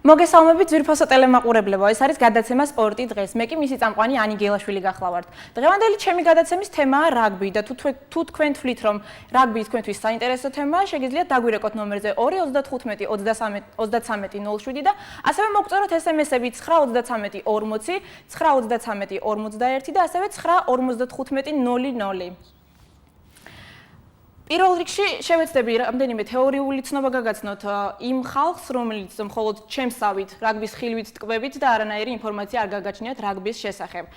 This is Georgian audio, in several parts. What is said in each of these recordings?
მოგესალმებით ძვირფასო ტელემაყურებლებო, ეს არის გადაცემა სპორტი დღეს. მე კი მისი წამყვანი ანი გელაშვილი გახლავართ. დღევანდელი ჩემი გადაცემის თემაა რაგბი და თუ თქვენ თვლით, რომ რაგბი თქვენთვის საინტერესო თემაა, შეგიძლიათ დაგვირეკოთ ნომერზე 295 33 07 და ასევე მოგწეროთ SMS-ები 933 40 933 41 და ასევე 955 00. პირველ რიგში შევეცდები რამდენიმე თეორიული ცნობა გაგაცნოთ იმ ხალხს, რომელიც მხოლოდ ჩემსავით, რაგბის ხილვით ტკბებით და არანაირი ინფორმაცია არ გაგაჩნიათ რაგბის შესახებ.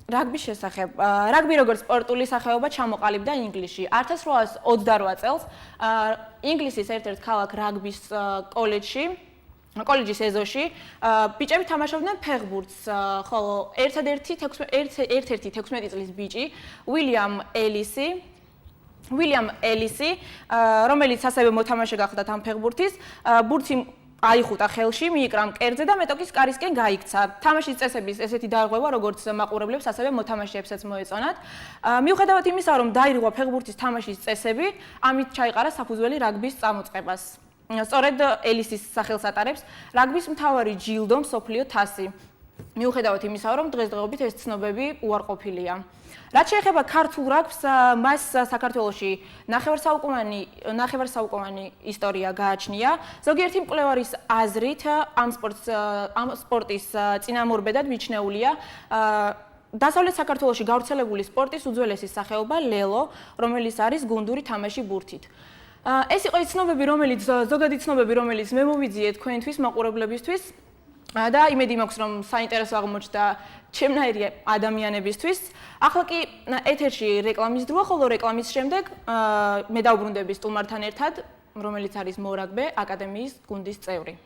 რაგბი როგორც სპორტული სახეობა ჩამოყალიბდა ინგლისში 1828 წელს ინგლისის ერთ-ერთ ქალაქ რაგბის კოლეჯის ეზოში ბიჭები თამაშობდნენ ფეხბურთს, ხოლო ერთ-ერთი 16 წლის ბიჭი William Ellisi, რომელიც ასევე მოთამაშე გახდა ამ ფეხბურთის, ბურთი აიხუტა ხელში, მიიკრა მკერდზე და მეტოქის კარისკენ გაიქცა. თამაშის წესების ესეთი დარღვევა, როგორც მაყურებლებს, ასევე მოთამაშეებსაც მოეწონათ. მიუხედავად იმისა, რომ დაირღვა ფეხბურთის თამაშის წესები, ამით ჩაიყარა საფუძველი რაგბის წამოწყებას. სწორედ ელისის სახელს ატარებს რაგბის მთავარი ჯილდო მსოფლიო თასი. მიუხედავად იმისა, რომ დღესდღეობით ეს ცნობები უარყოფილია. რაც შეეხება ქართულ რაგბს, მას საქართველოში ნახევარსაუკუნოვანი ისტორია გააჩნია. ზოგიერთი მკვლევარის აზრით, ამ სპორტის წინამორბედად მიჩნეულია დასავლეთ საქართველოში გავრცელებული სპორტის უძველესი სახეობა ლელო, რომელიც არის გუნდური თამაში ბურთით. ეს იყო ის ცნობები, ზოგადი ცნობები, რომელიც მე მოვიძიე თქვენთვის, მაყურებლებისთვის და იმედი მაქვს, რომ საინტერესო აღმოჩნდა ჩემნაირი ადამიანებისთვის. ახლა კი ეთერში რეკლამის დროა, ხოლო რეკლამის შემდეგ მე დავბრუნდები სტუმართან ერთად, რომელიც არის მორაგბე აკადემიის გუნდის წევრი.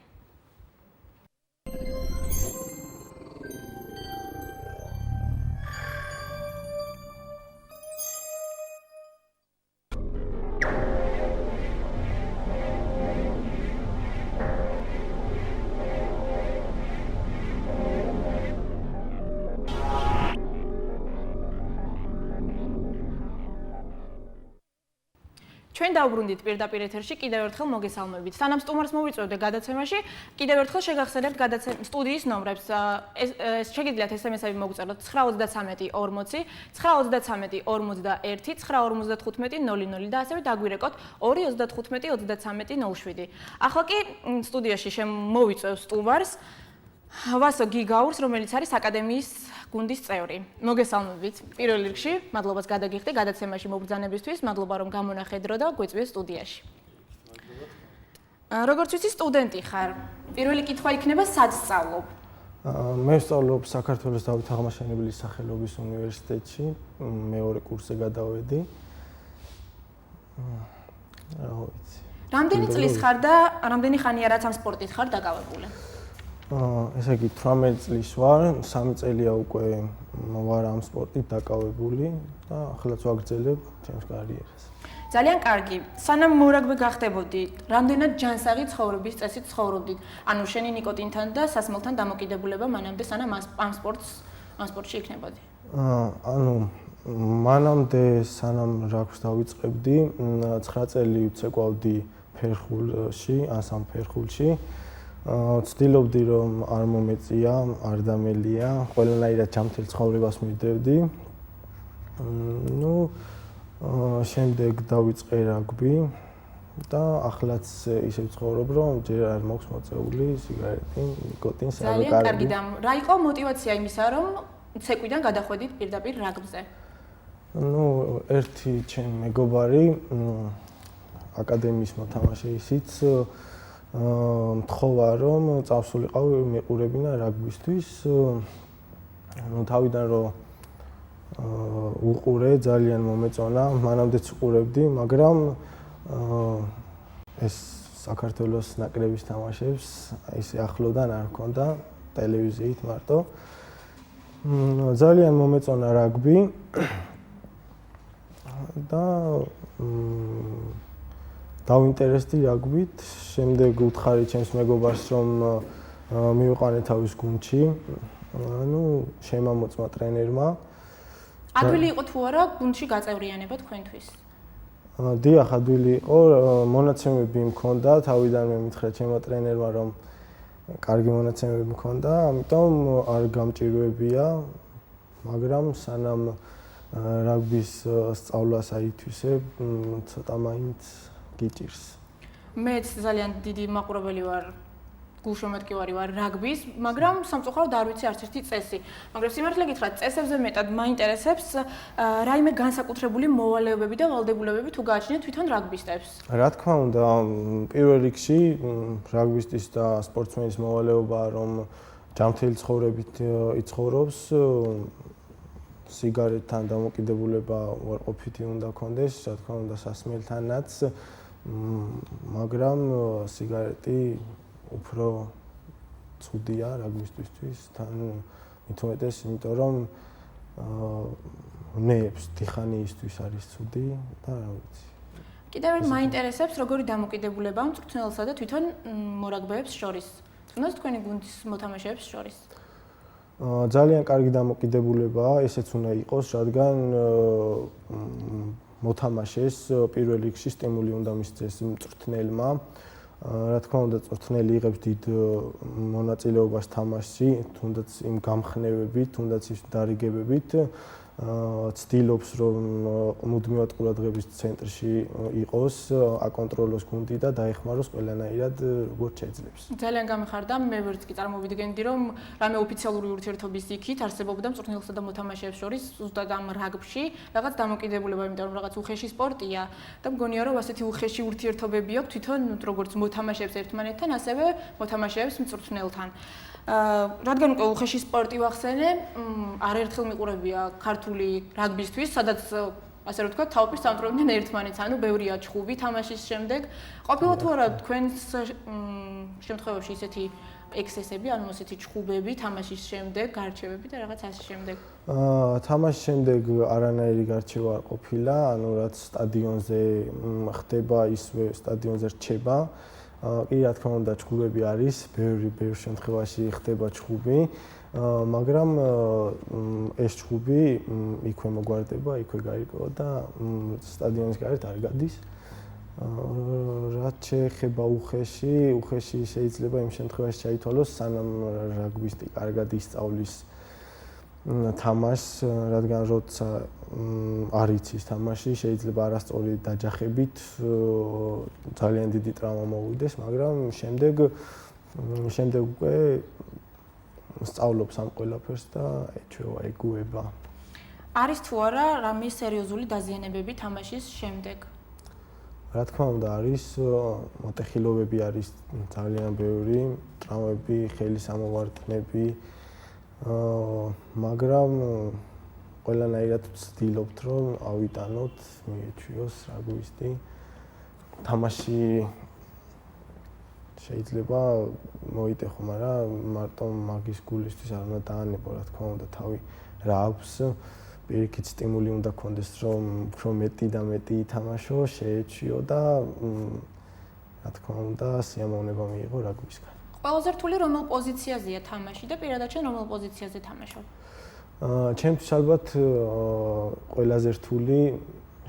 ჩვენ დავბრუნდით პირდაპირ ეთერში, კიდევ ერთხელ მოგესალმებით. სანამ სტუმარს მოვიწვევდე გადაცემაში, კიდევ ერთხელ შეგახსენებთ სტუდიის ნომრებს. შეგიძლიათ SMS-ები მოგწეროთ 933 40 933 41 955 00 და ასევე დაგვირეკოთ 295 33 07. ახლა კი სტუდიაში მოვიწვევ სტუმარს ვასო გიგაურს, რომელიც არის აკადემიის გუნდის წევრი. მოგესალმებით. პირველ რიგში, მადლობას გადაგიხდი გადაცემაში მობრძანებისთვის, მადლობა რომ გამონახე დრო და გვეწვიე სტუდიაში. როგორც ვიცი, სტუდენტი ხარ. პირველი კითხვა იქნება, სად სწავლობ? მე ვსწავლობ საქართველოს დავით აღმაშენებლის სახელობის უნივერსიტეტში, მეორე კურსზე გადავედი. რა ვიცი. რამდენი წლის ხარ და რამდენი ხანია რაც ამ სპორტით ხარ დაკავებული? ესე იგი 18 წლის ვარ, 3 წელია უკვე ვარ ამ სპორტით დაკავებული და ახლაც ვაგრძელებ ჩემს კარიერას. ძალიან კარგი. სანამ მორაგბე გახდებოდი, რამდენად ჯანსაღი ცხოვრების წესით ცხოვრობდით? ანუ შენი ნიკოტინთან და სასმელთან დამოკიდებულება მანამდე სანამ ამ სპორტში იქნებოდი? ანუ მანამდე სანამ რაგბს დავიწყებდი, 9 წელი ვცეკვავდი ფეხბურთში, ან სამ ფეხბურთში. ვცდილობდი რომ არ მომეწია, არ დამელია, ყველანაირად ჯანმრთელ ცხოვრებას მივდევდი. შემდეგ დავიწყე რაგბი და ახლაც ისე ვცხოვრობ, რომ ჯერ არ მაქვს მოწეული სიგარეტი, ნიკოტინს არ ვიკარები. ძალიან კარგი და რა იყო мотиваცია იმისა, რომ ცეკვიდან გადახვედით პირდაპირ რაგბზე? ერთი ჩემი მეგობარი აკადემიის მოთამაშე ისიც მთხოვა რომ წავსულიყავ მიყურებინა რაგბისთვის. თავიდან რომ უყურე, ძალიან მომეწონა, მანამდეც უყურებდი, მაგრამ ეს საქართველოს ნაკრების თამაშებს ისე ახლოდან არ მქონდა ტელევიზიით მარტო. ძალიან მომეწონა რაგბი და დავინტერესდი რაგბით, შემდეგ უთხარი ჩემს მეგობარს რომ მივიყვანე თავის გუნდში. შემამოწმა ტრენერმა. ადვილი იყო თუ არა გუნდში გაწევრიანება თქვენთვის? დიახ, ადვილი იყო, მონაცემები მქონდა, თავიდანვე მითხრა ჩემმა ტრენერმა, რომ კარგი მონაცემები მქონდა, ამიტომ არ გამჭირვებია, მაგრამ სანამ რაგბის სწავლას აითვისებ, ცოტა მაინც გიჭირს. მეც ძალიან დიდი მაყურებელი ვარ, გულშემატკივარი ვარ რაგბის, მაგრამ სამწუხაროდ არ ვიცი არც ერთი წესი. მაგრამ სიმართლე გითხრათ, წესებზე მეტად მაინტერესებს რაიმე განსაკუთრებული მოვალეობები და ვალდებულებები თუ გააჩნიათ თვითონ რაგბისტებს. რა თქმა უნდა, პირველ რიგში რაგბისტის და სპორტსმენის მოვალეობაა, რომ ჯანმრთელი ცხოვრებით იცხოვრობს, სიგარეტთან დამოკიდებულება უარყოფითი უნდა ქონდეს, რა თქმა უნდა, სასმელთანაც, მაგრამ სიგარეტი უფრო ცუდია რაგბისტისთვის, თან მით უმეტეს, იმიტომ რომ ნეებს დიხანიისთვის არის ცუდი და რა ვიცი. კიდევ ერთ მაინტერესებს, როგორი დამოკიდებულებაა მწვრთნელსა და თვითონ მორაგბეებს შორის, თუნდაც თქვენი გუნდის მოთამაშეებს შორის. ძალიან კარგი დამოკიდებულებაა, ესეც უნდა იყოს, რადგან მოთამაშეს პირველ რიგში სტიმული უნდა მისცეს მწვრთნელმა. რა თქმა უნდა, მწვრთნელი იღებს დიდ მონაწილეობას თამაშში, თუნდაც იმ გამხნევებით, თუნდაც ის დარიგებებით, ცდილობს, რომ მუდმივად ყურადღების ცენტრში იყოს, აკონტროლოს გუნდი და დაეხმაროს ყველანაირად, როგორც შეძლებს. ძალიან გამიხარდა, მე ვერც კი წარმოვიდგენდი, რომ რამე ოფიციალური ურთიერთობის იქით არსებობდა მწვრთნელსა და მოთამაშეებს შორის ზუსტად ამ რაგბში რაღაც დამოკიდებულება, იმიტომ რომ რაღაც უხეში სპორტია და მგონია, რომ ასეთი უხეში ურთიერთობები აქვს თვითონ როგორც მოთამაშეებს ერთმანეთთან, ასევე მოთამაშეებს მწვრთნელთან. რადგან უკვე უხეში სპორტი ვახსენე, არაერთხელ მიყურებია ქართული რაგბისთვის, სადაც ასე რომ ვთქვათ, თაობის სამტრობდნენ ერთმანეთს, ანუ ბევრია ჩხუბი თამაშის შემდეგ. ყოფილა თუ არა თქვენს შემთხვევაში ისეთი ექსესები, ანუ ასეთი ჩხუბები თამაშის შემდეგ, გარჩევები და რაღაც ასე შემდეგ? თამაშის შემდეგ არანაირი გარჩევა არ ყოფილა, ანუ რაც სტადიონზე ხდება, ისვე სტადიონზე რჩება. კი, რა თქმა უნდა, ჩხუბები არის, ბევრ შემთხვევაში ხდება ჩხუბი, მაგრამ ეს ჩხუბი იქვე მოგვარდება, იქვე გაიგო და სტადიონის გარეთ არ გადის. რაც შეეხება უხეში შეიძლება იმ შემთხვევაში ჩაითვალოს, სანამ რაგბისტი კარგად ისწავლის თამაშს, რადგან როცა არ იცის თამაში, შეიძლება არასწორი დაჯახებით ძალიან დიდი ტრავმა მოვიდეს, მაგრამ შემდეგ უკვე სწავლობს ამ ყველაფერს და ეჩვევა, ეგუება. არის თუ არა რამე სერიოზული დაზიანებები თამაშის შემდეგ? რა თქმა უნდა, არის მოტეხილობები არის ძალიან ბევრი, ტრავმები, ხელის ამოვარტყმები, მაგრამ ყველანაირად ვცდილობთ, რომ ავიტანოთ, მიეჩვიოს რაგბისტი. თამაში შეიძლება მოიტეხო, მაგრამ მარტო მაგის გულისთვის არ უნდა დაანებო, რა თქმა უნდა, თავი რა აქვს. პირიქით სტიმული უნდა გქონდეს, რომ უფრო მეტი და მეტი ითამაშო, შეეჩვიო და რა თქმა უნდა, სიამოვნება მიიღო რაგბისგან. ყველაზე რთული რომელ პოზიციაზეა თამაში და პირადად შენ რომელ პოზიციაზე თამაშობ? ჩემთვის ალბათ ყველაზე რთული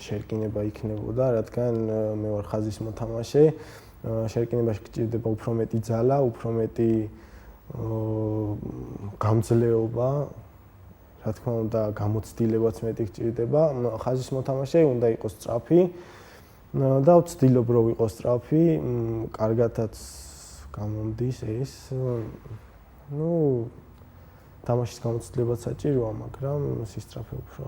შერკინება იქნებოდა, რადგან მე ვარ ხაზის მოთამაშე. შერკინებაში გჭირდება უფრო მეტი ძალა, უფრო მეტი გამძლეობა. რა თქმა უნდა, გამოცდილებაც მეტი გჭირდება. ხაზის მოთამაშე უნდა იყოს სწრაფი და ვცდილობ რომ იყოს სწრაფი, კარგადაც გამომდის ეს. თამაშის გამოცდილებაც საჭიროა, მაგრამ სისწრაფე უფრო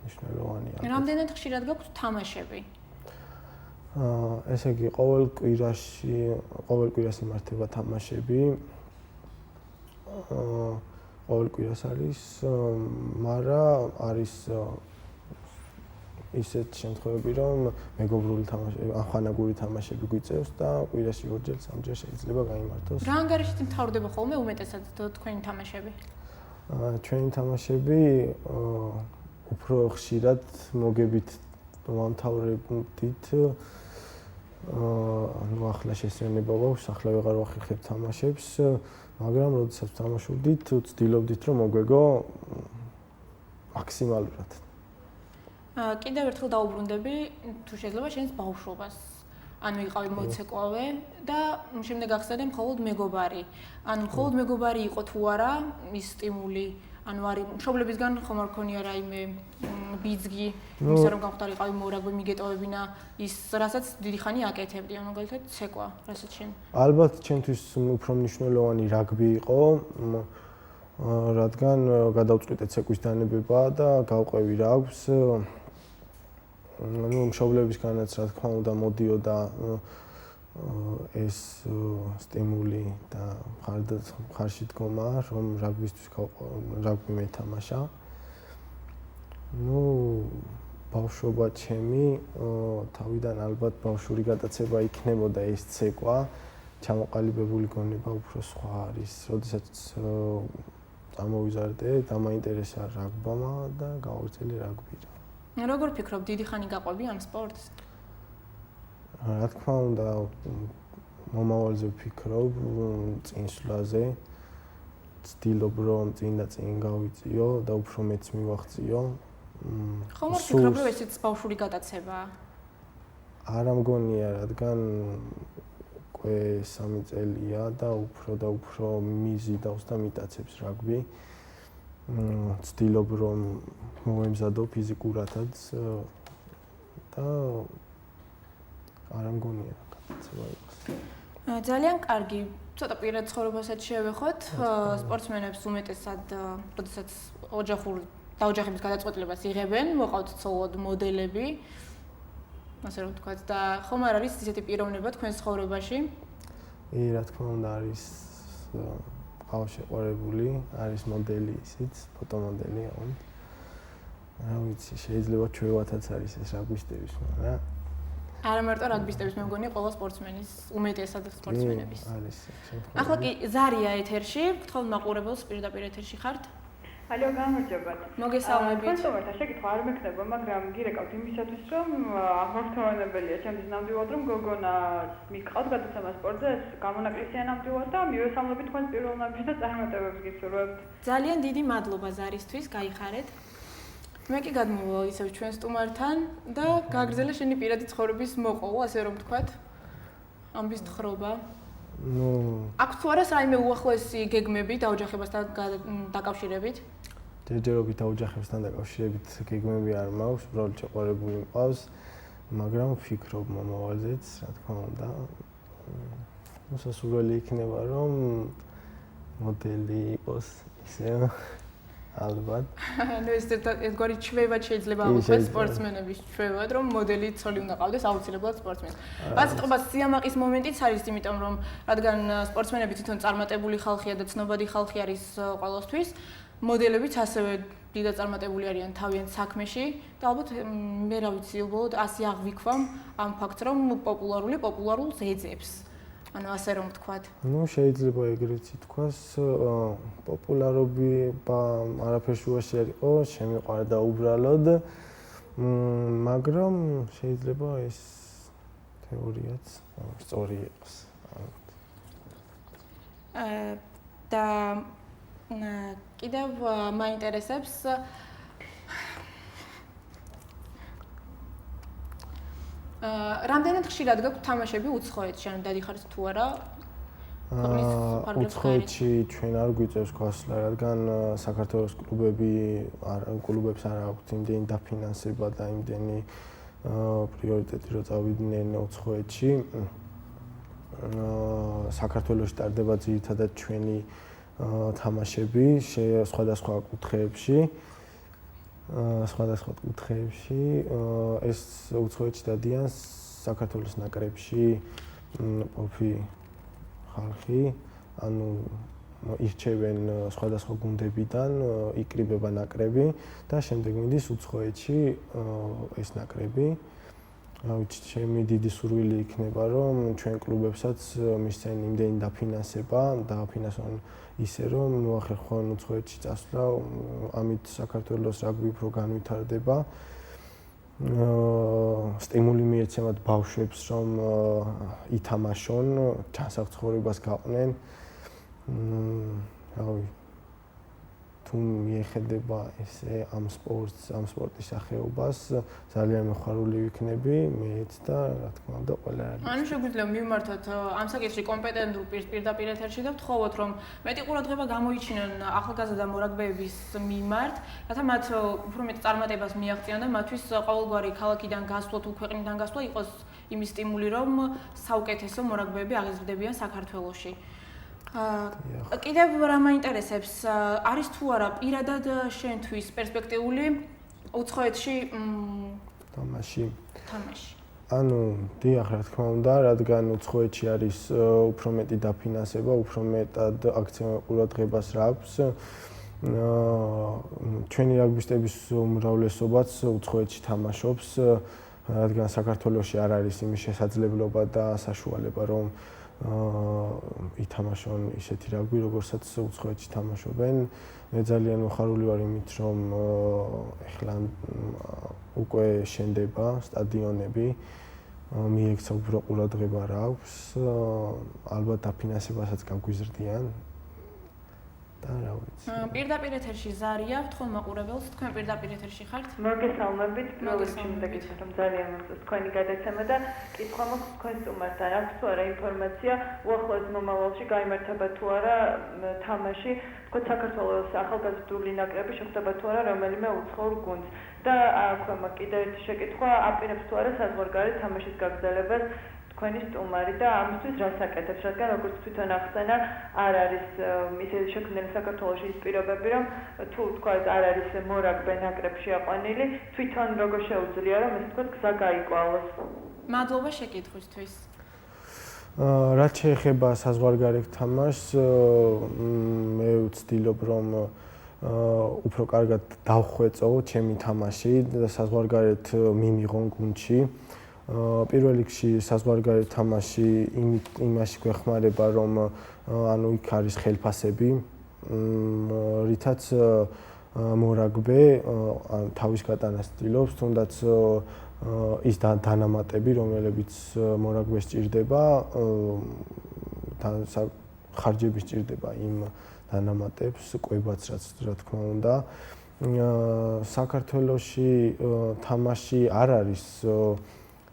მნიშვნელოვანია. რამდენად ხშირად გაქვს თამაშები? ესე იგი, ყოველ კვირას იმართება თამაშები. ყოველ კვირას არის, მაგრამ არის ისეთ შემთხვევები, რომ მეგობრული თამაშები, ახანაგური თამაშები გვიწევს და კვირაში ორჯერ, სამჯერ შეიძლება გაიმართოს. რა ანგარიშით მთავრდება ხოლმე უმეტესად თქვენი თამაშები? ჩვენი თამაშები უფრო ხშირად მოგებით ვამთავრებდით. ანუ ახლა შესვენება გვაქვს, ახლა ვეღარ ვახერხებ თამაშებს, მაგრამ როდესაც თამაშობდით, ვცდილობდით რომ მოგვეგო მაქსიმალურად. კიდევ ერთხელ დაუბრუნდები თუ შეიძლება შენს ბავშვობას. ანუ იყავი მოცეკვავე და შემდეგ ახსენე მხოლოდ მეგობარი. ანუ მხოლოდ მეგობარი იყო თუ არა ის სტიმული, ანუ არის მშობლებისგან ხომ არ ქონია რაიმე ბიძგი, იმისა რომ გამختارიყავი მორაგბი მიგეტოვებინა ის რასაც დიდი ხანი აკეთებდი, ანუ მაგალითად ცეკვა, რასაც შენ. ალბათ ჩემთვის უფრო მნიშვნელოვანი რაგბი იყო, რადგან გადავწყვიტე ცეკვის დანებება და გავყვევი რაგბს. ну მშობლებისგანაც რა თქმა უნდა მოდიოდა ეს სტიმული და ხარში დგომა რომ რაგბისთვის რაგბი მეთამაშა. ну ბავშვობა ჩემი თავიდან ალბათ ბავშვური გადაცება იქნებოდა ეს ცეკვა, ჩამოყალიბებული გონება უფრო სხვა არის. როდესაც წამოვიზარდე, დამაინტერესა რაგბამა და გავაგრძელე რაგბი. როგორ ფიქრობ, დიდი ხანი გაყვები ამ სპორტს? რა თქმა უნდა, მომავალზე ვფიქრობ, წინსვლაზე. ვცდილობ, რომ წინ და წინ გავიწიო და უფრო მეც მივახციო. ხომ არ ფიქრობ, რომ ესეც ბავშვური გადაცებაა? არა მგონია, რადგან უკვე 3 წელია და უფრო მიზიდავს და მიტაცებს რაგბი. ვცდილობ, რომ მოემზადო ფიზიკურადაც და არ მგონია გადაცემა იყოს. ძალიან კარგი. ცოტა პირად ცხოვრებასაც შევეხოთ. სპორტსმენებს უმეტესად, როდესაც დაოჯახების გადაწყვეტილებას იღებენ, მოყავთ ცოლად მოდელები. ასე რომ ვთქვათ და ხომ არ არის ისეთი პიროვნება თქვენ ცხოვრებაში? რა თქმა უნდა არის ყავს შეყვარებული, არის მოდელი ისიც, ფოტომოდელი, ანუ რა ვიცი, შეიძლება ჩვევათაც არის ეს რაგბისტების, მაგრამ არა მარტო რაგბისტების, მე მგონია ყველა სპორტსმენის, უმეტესად სპორტსმენების. არის შემთხვევა. ახლა კი ზარია ეთერში, გთხოვთ მაყურებელს პირდაპირ ეთერში ხართ? ალო, გამარჯობათ. მოგესალმებით. კონსულტანტთა შეკითხვა არ მექნება, მაგრამ გირეკავთ იმისათვის, რომ აღმართოვანებელია ჩემთვის ნამდვილად, რომ გოგონა მიყავთ გადაცემა სპორტზე, ეს გამონაკლისია ნამდვილად და მივესალმებით თქვენს პირველნაბიჯს და წარმატებებს გისურვებთ. ძალიან დიდი მადლობა ზარისთვის, გაიხარეთ. მე კი გადმოვალ ისევ ჩვენ სტუმართან და გაგრძელე შენი პირადი ცხოვრების მოყოლა, ასე რომ ვთქვათ. ამბის თხრობა. ну აქვს თუ არა რაიმე უახლოესი გეგმები დაოჯახებასთან დაკავშირებით? ჯერჯერობით დაოჯახებასთან დაკავშირებით გეგმები არ მაქვს, უბრალოდ შეყვარებული მყავს, მაგრამ ვფიქრობ მომავალზეც, რა თქმა უნდა. მოსასურველი იქნება, რომ მოდელი იყოს ისე ალბათ. ну ეს ერთგვარი ჩვევად შეიძლება აღვიქვათ სპორტსმენების ჩვევად, რომ მოდელი ცოლი უნდა ყავდეს აუცილებლად სპორტსმენს. ბაზიტყობა სიამაყის მომენტიც არის, იმიტომ რომ რადგან სპორტსმენები თვითონ წარმატებული ხალხია და ცნობადი ხალხი არის ყველასთვის, მოდელებიც ასევე დიდად წარმატებული არიან თავიანთ საქმეში და ალბათ მე რა ვიცი, უბრალოდ ასე აღვიქვამ ამ ფაქტს, რომ პოპულარულს ეძებს. ანუ ასე რომ ვთქვათ. ну შეიძლება ეგრეც ითქვას, პოპულარობა არაფერ შუაში არ იყო, შემიყვარდა უბრალოდ. მაგრამ შეიძლება ეს თეორიაც სწორი იყოს. და კიდევ მაინტერესებს რამდენად ხშირად გაქვთ თამაშები უცხოეთში, ანუ დადიხართ თუ არა? უცხოეთში ჩვენ არ გვიწევს გასვლა, რადგან საქართველოს კლუბებს არ აქვთ იმდენი დაფინანსება და იმდენი პრიორიტეტი რომ წავიდნენ უცხოეთში. საქართველოში ტარდება ძირითადად ჩვენი თამაშები სხვადასხვა კუთხეებში. ეს უცხოეთში დადიან საქართველოს ნაკრებში ყოფი ხალხი, ანუ ირჩევენ სხვადასხვა გუნდებიდან, იკრიბება ნაკრები და შემდეგ მიდის უცხოეთში ეს ნაკრები. ვიცით, ჩემი დიდი სურვილი იქნება, რომ ჩვენ კლუბებსაც მისცენ იმდენი დაფინანსება, დააფინანსონ ისე, რომ მოახერხონ უცხოეთში წასვლა, ამით საქართველოს რაგბი უფრო განვითარდება. სტიმული მიეცემათ ბავშვებს, რომ ითამაშონ, ჩასახ ცხოვრებას გაყვნენ. თუ მიეხედება ესე ამ სპორტის სახეობას, ძალიან მოხარული ვიქნები მეც და რა თქმა უნდა ყველა არის. ანუ შეგვიძლია მივმართოთ ამ საკითხში კომპეტენტურ პირს პირდაპირ ეთერში და ვთხოვოთ, რომ მეტი ყურადღება გამოიჩინონ ახალგაზრდა მორაგბეების მიმართ, რათა მათ უფრო მეტ წარმატებას მიაღწიონ და მათთვის ყოველგვარი ქალაქიდან გასვლა თუ ქვეყნიდან გასვლა იყოს იმის სტიმული, რომ საუკეთესო მორაგბეები აღიზრდებიან საქართველოში. კიდევ რა მაინტერესებს, არის თუ არა პირადად შენთვის პერსპექტიული უცხოეთში თამაში. ანუ დიახ, რა თქმა უნდა, რადგან უცხოეთში არის უფრო მეტი დაფინანსება, უფრო მეტად აქცევენ ყურადღებას რა აქვს. ჩვენი რაგბისტების უმრავლესობაც უცხოეთში თამაშობს, რადგან საქართველოში არ არის იმის შესაძლებლობა და საშუალება, რომ ითამაშონ ისეთი რაგბი, როგორცაც უცხოეთში თამაშობენ. მე ძალიან მოხარული ვარ იმით, რომ ეხლა უკვე შენდება სტადიონები, მიექცა უფრო ყურადღება რა აქვს, ალბათ დაფინანსებასაც გაგვიზრდიან. და რა ვიცი. პირდაპირ ეთერში ზარია, ვთქვი მაყურებელს, თქვენ პირდაპირ ეთერში ხართ? მოგესალმებით, მოგესალმებით, რომ ძალიან მომწონს თქვენი გადაცემა და კითხვა მაქვს თქვენ სტუმართან, აქვს თუ არა ინფორმაცია, უახლოეს მომავალში გაიმართება თუ არა თამაში, თქო საქართველოს ახალგაზრდული ნაკრები შეხვდება თუ არა რომელიმე უცხოურ გუნდს და აქვე მაქვს კიდევ ერთი შეკითხვა, აპირებს თუ არა საზღვარგარეთ თამაშის გაგრძელებას თქვენი სტუმარი და ამისთვის რას აკეთებს, რადგან როგორც თვითონ ახსენა, არ არის ისე შექმნილი საქართველოში ის პირობები, რომ თუ თქვა არ არის მორაგბე ნაკრებში აყვანილი, თვითონ როგორ შეუძლია, რომ ეს თქვა გზა გაიკვალოს. მადლობა შეკითხვისთვის. რაც შეეხება საზღვარგარეთ თამაშს, მე ვცდილობ, რომ უფრო კარგად დავხვეწო ჩემი თამაში და საზღვარგარეთ მიმიღონ გუნდში. პირველ რიგში საზღვარგარეთ თამაში იმაში გვეხმარება, რომ ანუ იქ არის ხელფასები, რითაც მორაგბე თავის გატანას ცდილობს, თუნდაც ის დანამატები, რომელებიც მორაგბეს სჭირდება, ხარჯები სჭირდება იმ დანამატებს, კვებაც რა თქმა უნდა. საქართველოში თამაში არ არის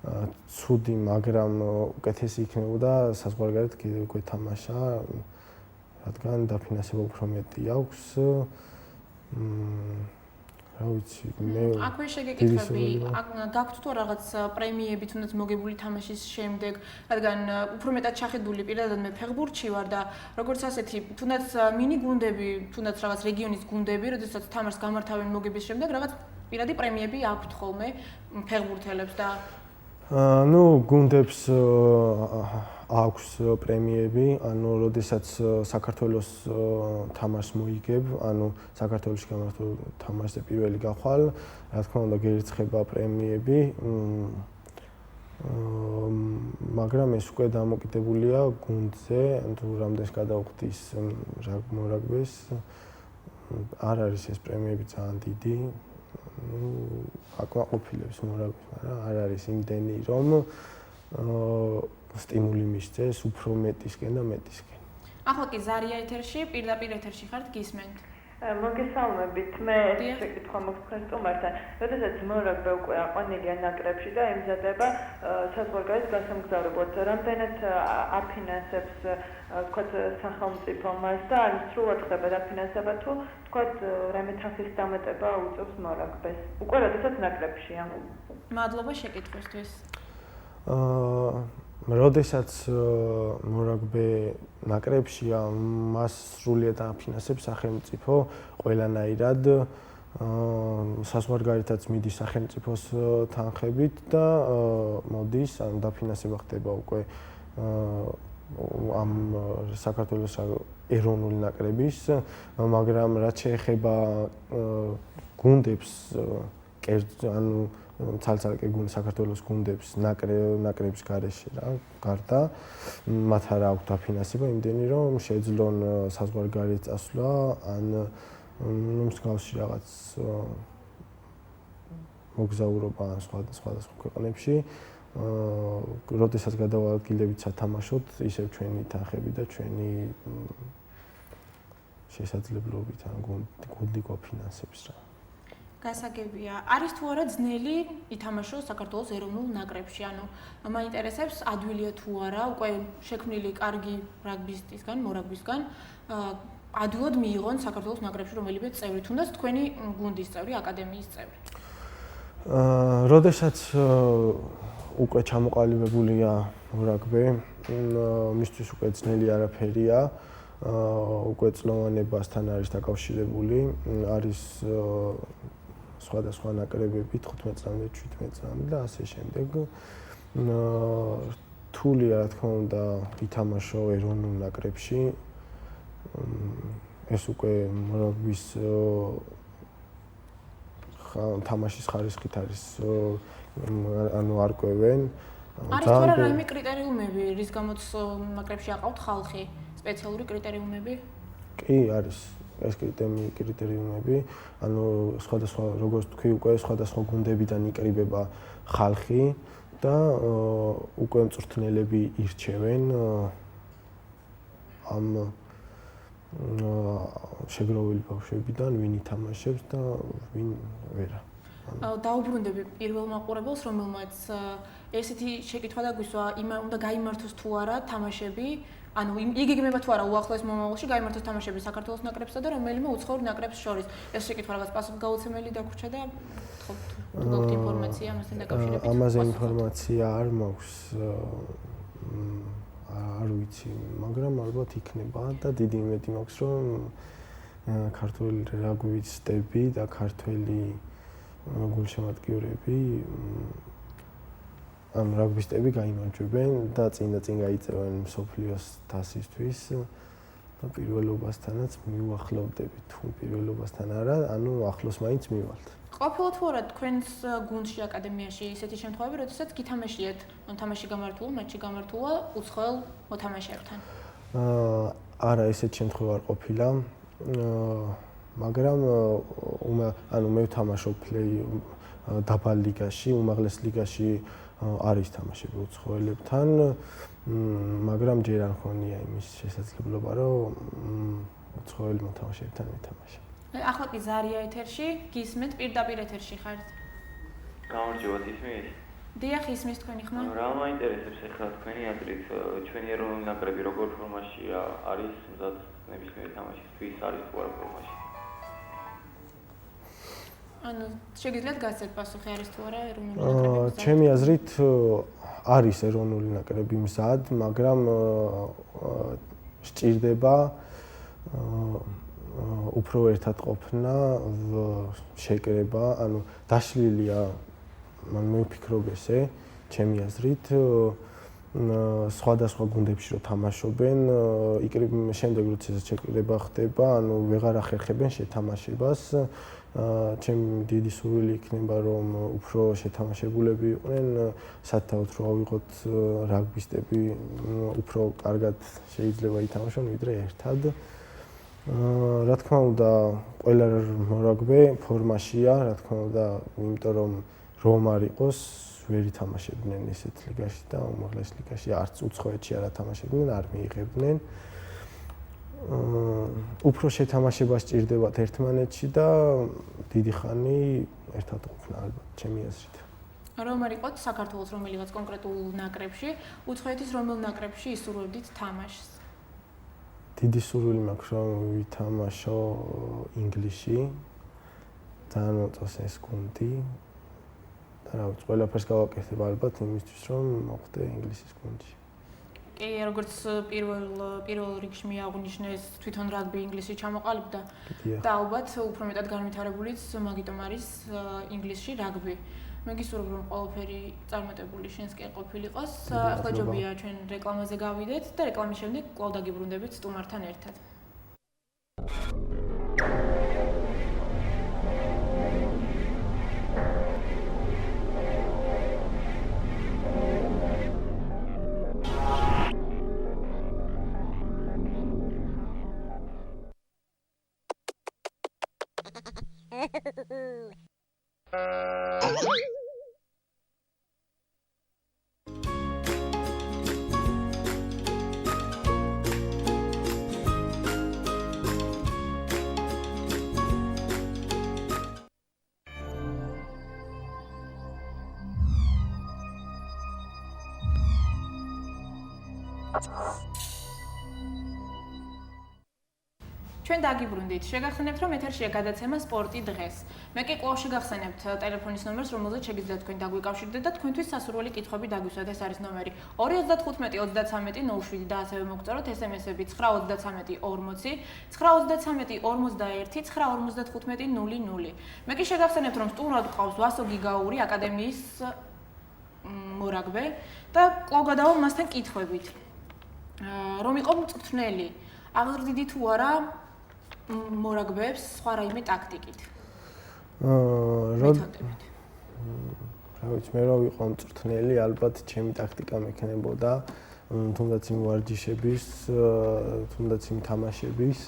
ცუდი, მაგრამ უკეთესი იქნებოდა საზღვარგარეთ კიდევ უკვე თამაშა, რადგან დაფინანსება უფრო მეტი აქვს. რა ვიცი, მე აქვე შეგეკითხები, გაქვთ თუ რაღაც პრემიები თუნდაც მოგებული თამაშის შემდეგ, რადგან უფრო მეტად ჩახედული პირადად მე ფეხბურთში ვარ და როგორც ასეთი, თუნდაც მინი გუნდები, თუნდაც რაღაც რეგიონის გუნდები, როდესაც თამაშს გამართავენ მოგების შემდეგ, რაღაც პირადი პრემიები აქვთ ხოლმე ფეხბურთელებს და გუნდებს აქვს პრემიები, ანუ როდესაც საქართველოს თამაშს მოიგებ, ანუ საქართველოში გამართულ თამაშზე პირველი გახვალ, რა თქმა უნდა გერიცხება პრემიები, მაგრამ ეს უკვე დამოკიდებულია გუნდზე, თუ რამდენს გადავხდის მორაგბეს, არ არის ეს პრემიები ძალიან დიდი. აკმაყოფილებს მორაგბეს, მაგრამ არ არის იმდენი, რომ სტიმული მისცეს უფრო მეტისკენ და მეტისკენ. ახლა კი ზარია ეთერში, პირდაპირ ეთერში ხართ, გისმენთ. მოგესალმებით, მე შეკითხვა მაქვს თქვენ სტუმართან. როდესაც მორაგბე უკვე აყვანილია ნაკრებში და ემზადება საზღვარგარეთ გასამგზავრებლად, რამდენად აფინანსებს თქვათ სახელმწიფო მას და არის სრულად ხდება დაფინანსება თუ თქვათ რამე თანხის დამატება უწევს მორაგბეს. უკვე როდესაც ნაკრებშია. მადლობა შეკითხვისთვის. როდესაც მორაგბე ნაკრებშია, მას სრულიად აფინანსებს სახელმწიფო ყველანაირად. საზღვარგარეთაც მიდის სახელმწიფოს თანხებით და მოდის, ანუ დაფინანსება ხდება უკვე ამ საქართველოს ეროვნული ნაკრების, მაგრამ რაც შეეხება გუნდებს, ანუ ცალ-ცალკე საქართველოს გუნდებს ნაკრების გარეშე რა, გარდა მათ არ აქვს დაფინანსება იმდენი, რომ შეძლონ საზღვარგარეთ წასვლა, ან მსგავსი რაღაც მოგზაურობა ან სხვადასხვა ქვეყნებში. როდესაც გადავალგილებით სათამაშოდ, ისევ ჩვენი თანხები და ჩვენი შესაძლებლობით ან გუნდი გვაფინანსებს რა. გასაგებია. არის თუ არა ძნელი ითამაშოს საქართველოს ეროვნულ ნაკრებში? ანუ მაინტერესებს ადვილია თუ არა უკვე შექმნილი კარგი რაგბისტისგან, მორაგბისგან ადვილად მიიღონ საქართველოს ნაკრებში რომელიმე წევრი, თუნდაც თქვენი გუნდის წევრი, აკადემიის წევრი. როდესაც უკვე ჩამოყალიბებულია რაგბი, მისთვის უკვე ძნელი არაფერია. უკვე წლოვანებასთან არის დაკავშირებული, არის სხვადასხვა ნაკრებები 15 წლამდე, 17 წლამდე და ასე შემდეგ. რთულია, რა თქმა უნდა, ითამაშო ეროვნულ ნაკრებში. ეს უკვე რაგბის თამაშის ხარისხით არის ანუ არკვევენ. არის თუ არა რაიმე კრიტერიუმები, რის გამოც ნაკრებში აყავთ ხალხი? სპეციალური კრიტერიუმები? კი, არის ეს კრიტერიუმები. ანუ სხვადასხვა, როგორც თქვი, უკვე სხვადასხვა გუნდებიდან იკრიბება ხალხი და უკვე მწვრთნელები ირჩევენ ამ შეგროვილი ბავშვებიდან, ვინ ითამაშებს და ვინ ვერა. დაუბრუნდები პირველ მაყურებელს, რომელმაც ესეთი შეკითხვა დაგვისვა, უნდა გაიმართოს თუ არა თამაშები, ანუ იგეგმება თუ არა უახლოეს მომავალში გაიმართოს თამაშები საქართველოს ნაკრებსა და რომელიმე უცხოურ ნაკრებს შორის. ეს შეკითხვა რაღაც პასუხგაუცემელი დაგვრჩა და თუ გაქვთ ინფორმაცია ამასთან დაკავშირებით? ამაზე ინფორმაცია არ მაქვს. არ ვიცი, მაგრამ ალბათ იქნება და დიდი იმედი მაქვს, რომ ქართული რაგბისტები და ქართველი გულშემატკივრები ამ რაგბისტები გაიმარჯვებენ და წინ გაიწევენ მსოფლიოს თასისთვის და პირველობასთანაც მიუახლოვდებით, თუ პირველობასთან არა, ანუ ახლოს მაინც მივალთ. ყოფილა თუ არა თქვენს გუნდში აკადემიაში ისეთი შემთხვევები, როდესაც გითამაშიეთ თამაში გამართულ, მატჩი გამართულა უცხოელ მოთამაშეებთან? არა, ესეთი შემთხვევა არ ყოფილა. მაგრამ ანუ მე ვთამაშობ დაბალ ლიგაში, უმაღლეს ლიგაში არის თამაშები უცხოელებთან, მაგრამ ჯერ არ მქონია იმის შესაძლებლობა, რომ უცხოელი მოთამაშეებთან ვეთამაშე. ახლა კი ზარია ეთერში, გისმენთ პირდაპირ ეთერში ხართ. გამარჯობა, ისმის? დიახ, ისმის თქვენი ხმა. რა მაინტერესებს ახლა თქვენი აზრით, ჩვენი ეროვნული ნაკრები როგორ ფორმაშია, არის მზად ნებისმიერი თამაშისთვის, არის თუ არა ფორმაში? ანუ შეგიძლიათ გასცეთ პასუხი, არის თუ არა ეროვნული ნაკრები? ჩემი აზრით არის ეროვნული ნაკრები მზად, მაგრამ სჭირდება უფრო ერთად ყოფნა, შეკრება, ანუ დაშლილია, მე ვფიქრობ ესე, ჩემი აზრით, სხვადასხვა გუნდებში რო თამაშობენ, შემდეგ როცა შეკრება ხდება, ანუ ვეღარ ახერხებენ შეთამაშებას. ჩემი დიდი სურვილი იქნება, რომ უფრო შეთამაშებულები იყვნენ, სათავოთ რო ავიღოთ რაგბისტები, უფრო კარგად შეიძლება ითამაშონ ვიდრე ერთად. რა თქმა უნდა, ყველა რაგბი ფორმაშია, რა თქმა უნდა, იმიტომ რომ არ იყოს, ვერ ითამაშებდნენ ესეთ ლიგაში და უმაღლეს ლიგაში არც უცხოეთში არ ათამაშებდნენ, არ მიიღებდნენ. უფრო შეთამაშება სჭირდებათ ერთმანეთში და დიდი ხანი ერთად ყოფნა ალბათ, ჩემი აზრით. რომ არ იყოთ საქართველოს რომელიღაც კონკრეტულ ნაკრებში, უცხოეთის რომელ ნაკრებში ისურვებდით თამაშს? დიდი სურვილი მაქვს, რომ ვითამაშო ინგლისში. ძალიან მოწონს ეს გუნდი. და რა ვიცი, ყველაფერს გავაკეთებ ალბათ იმისთვის, რომ მოხვდე ინგლისის გუნდში. კი, როგორც პირველ რიგში მიაღვნიშნეს, თვითონ რაგბი ინგლისში ჩამოყალიბდა და ალბათ უფრო მეტად განვითარებულიც მაგიტომ არის ინგლისში რაგბი. მე გისურვებ, რომ ყველაფერი წარმატებული შენს კი ყოფილიყოს. ახლა ჯობია ჩვენ რეკლამაზე გავიდეთ და რეკლამის შემდეგ კვლავ დაგიბრუნდებით სტუმართან ერთად. ჩვენ დაგიბრუნდით. შეგახსენებთ, რომ ეთერშია გადაცემა სპორტი დღეს. მე კი კვლავ შეგახსენებთ ტელეფონის ნომერს, რომელზეც შეგიძლიათ თქვენ დაგვიკავშირდეთ და თქვენთვის სასურველი კითხვები დაგვისვათ. ეს არის ნომერი 295-33-07 და ასევე მოგწეროთ SMS-ები 933-40, 933-41, 955-00. მე კი შეგახსენებთ, რომ სტუმრად გვყავს ვასო გიგაური აკადემიის მორაგბე და კვლავ გადავალ მასთან კითხვებით. რომ იყო მწვრთნელი, აღზრდიდი თუ არა მორაგბეებს სხვა რაიმე ტაქტიკით? მეთოდებით. რა ვიცი, მე რო ვიყო მწვრთნელი, ალბათ ჩემი ტაქტიკა მექნებოდა, თუნდაც იმ ვარჯიშების, თუნდაც იმ თამაშების.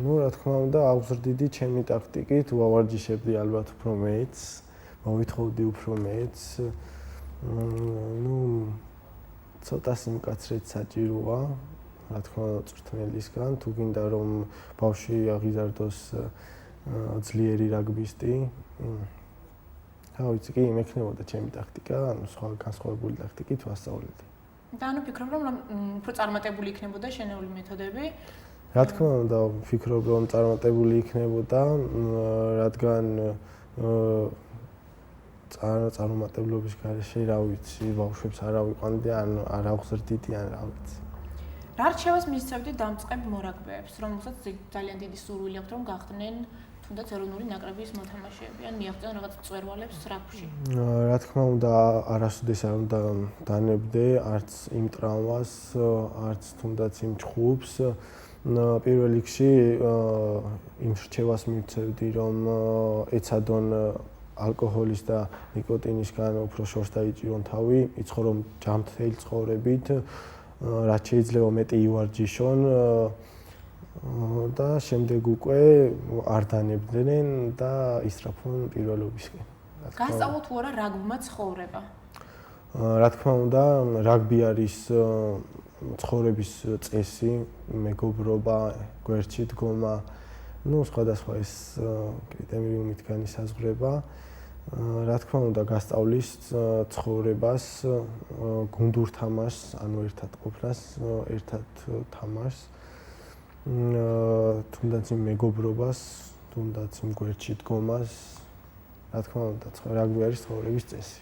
ნუ რა თქმა უნდა, აღზრდიდი ჩემი ტაქტიკით, ვავარჯიშებდი ალბათ უფრო მეც, მოვითხოვდი უფრო მეც. ნუ ცოტა სიმკაცრეც საჭიროა. რა თქმა უნდა, მწვრთნელისგან, თუ გინდა რომ ბავშვი აღიზარდოს ძლიერი რაგბისტი, რა ვიცი, კი, მექნებოდა ჩემი ტაქტიკა, ანუ სხვა განსხვავებული ტაქტიკით ვასწავლედი. და ანუ ფიქრობ, რომ უფრო წარმატებული იქნებოდა შენეული მეთოდები? რა თქმა უნდა, ვფიქრობ, რომ წარმატებული იქნებოდა, რადგან წარმატებლობის გარეშე, რა ვიცი, ბავშვებს არ ავიყვანდი, ან არ აღზრდიდი, ან რა ვიცი. რა რჩევას მისცემდი დამწყებ მორაგბეებს, რომელსაც ძალიან დიდი სურვილი აქვთ, რომ გახდნენ თუნდაც ეროვნული ნაკრების მოთამაშეები, ან მიაღწიონ რაღაც მწვერვალებს რაგბში? რა თქმა უნდა, არასოდეს არ უნდა დანებდე არც იმ ტრავმას, არც თუნდაც იმ ჩხუბს. პირველ რიგში იმ რჩევას მივცევდი, რომ ეცადონ ალკოჰოლის და ნიკოტინისგან უფრო შორს დაიჭირონ თავი, იცხოვრონ ჯანმრთელი ცხოვრებით, რაც შეიძლება მეტი ივარჯიშონ და შემდეგ უკვე არ დანებდნენ და ისწრაფონ პირველობისკენ. გასწავლო თუ არა რაგბმა ცხოვრება? რა თქმა უნდა, რაგბი არის ცხოვრების წესი, მეგობრობა, გვერდში დგომა, ну, სხვადასხვა ეს კრიტერიუმით განისაზღვრება. რა თქმა უნდა, გასწავლის ცხოვრებას, გუნდურ თამაშს, ანუ ერთად ყოფნას, ერთად თამაშს. თუნდაც იმ მეგობრობას, თუნდაც იმ გვერდში დგომას, რა თქმა უნდა, რაგბი არის ცხოვრების წესი.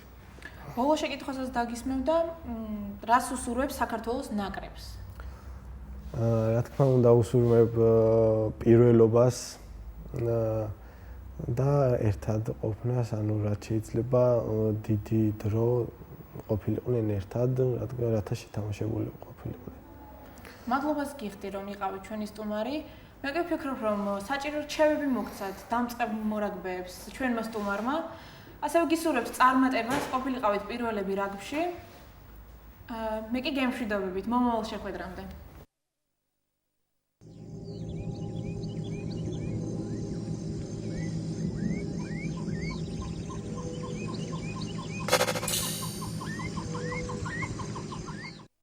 ბოლო შეკითხვასაც დაგისმევ და რას უსურვებს საქართველოს ნაკრებს? რა თქმა უნდა, უსურვებ პირველობას და ერთად ყოფნას, ანუ რაც შეიძლება დიდი დრო ყოფილიყვნენ ერთად, რათა შეთამაშებული ყოფილიყვნენ. მადლობას გიხდი, რომ იყავით ჩვენი სტუმარი. მე კი ვფიქრობ, რომ საჭირო რჩევები მოგცათ დამწყებ მორაგბეებს, ჩვენმა სტუმარმა. ასევე გისურვებთ წარმატებას, ყოფილიყავით პირველები რაგბში. მე კი გემშვიდობებით, მომავალ შეხვედრამდე.